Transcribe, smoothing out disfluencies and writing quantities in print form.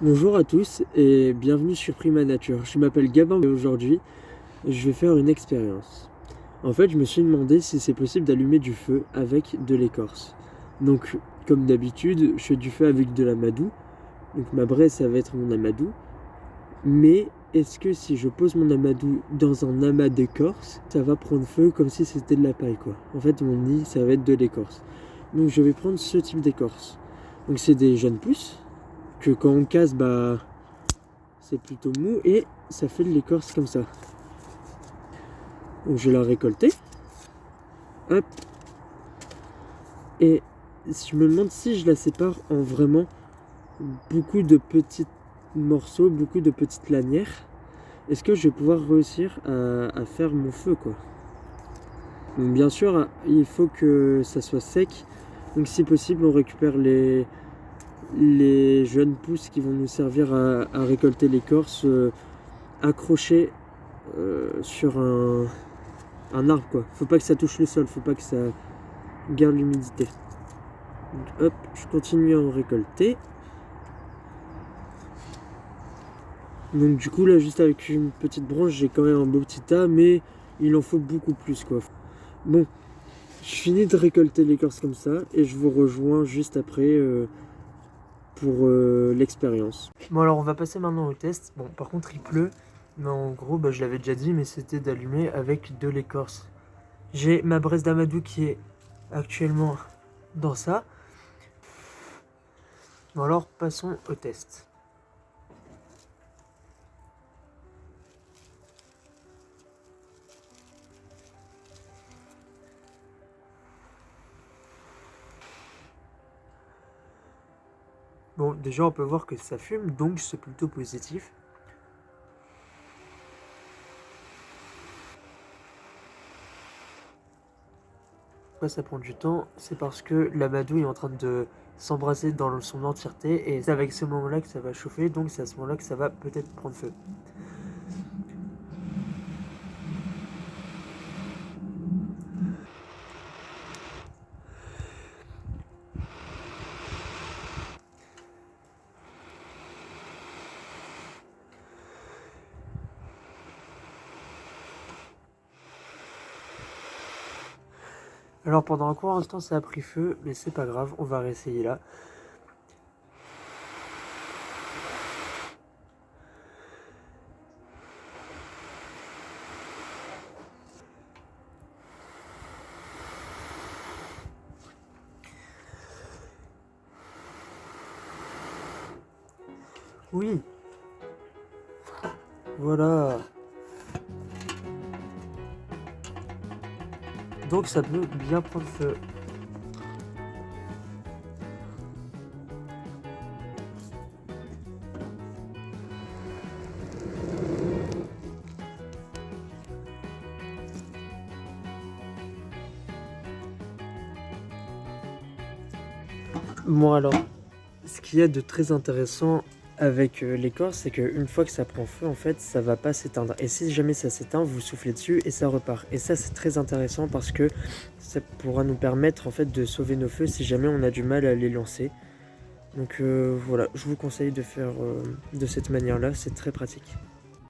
Bonjour à tous et bienvenue sur Prima Nature. Je m'appelle Gabin et aujourd'hui je vais faire une expérience. En fait, je me suis demandé si c'est possible d'allumer du feu avec de l'écorce. Donc, comme d'habitude, je fais du feu avec de l'amadou. Donc ma braise, ça va être mon amadou. Mais est-ce que si je pose mon amadou dans un amas d'écorce, ça va prendre feu comme si c'était de la paille quoi. En fait, mon nid, ça va être de l'écorce. Donc je vais prendre ce type d'écorce. Donc c'est des jeunes pousses que quand on casse, c'est plutôt mou et ça fait de l'écorce comme ça. Donc je vais la récolter. Hop. Et je me demande si je la sépare en vraiment beaucoup de petits morceaux, beaucoup de petites lanières. Est-ce que je vais pouvoir réussir à faire mon feu quoi. Donc bien sûr, il faut que ça soit sec. Donc si possible, on récupère les jeunes pousses qui vont nous servir à récolter l'écorce accrochées sur un arbre quoi. Faut pas que ça touche le sol, faut pas que ça garde l'humidité. Donc hop, je continue à en récolter. Donc du coup là juste avec une petite branche j'ai quand même un beau petit tas, mais il en faut beaucoup plus quoi. Bon, je finis de récolter l'écorce comme ça et je vous rejoins juste après pour l'expérience. Bon alors on va passer maintenant au test. Bon par contre il pleut, mais en gros je l'avais déjà dit, mais c'était d'allumer avec de l'écorce. J'ai ma braise d'amadou qui est actuellement dans ça. Bon alors passons au test. Bon déjà on peut voir que ça fume, donc c'est plutôt positif. Pourquoi ça prend du temps? C'est parce que l'amadou est en train de s'embraser dans son entièreté et c'est avec ce moment là que ça va chauffer, donc c'est à ce moment là que ça va peut-être prendre feu. Alors pendant un court instant ça a pris feu, mais c'est pas grave, on va réessayer là. Oui. Voilà. Donc ça peut bien prendre feu. Bon alors, ce qu'il y a de très intéressant avec l'écorce, c'est qu'une fois que ça prend feu, en fait, ça va pas s'éteindre. Et si jamais ça s'éteint, vous soufflez dessus et ça repart. Et ça, c'est très intéressant parce que ça pourra nous permettre en fait de sauver nos feux si jamais on a du mal à les lancer. Donc voilà, je vous conseille de faire de cette manière-là, c'est très pratique.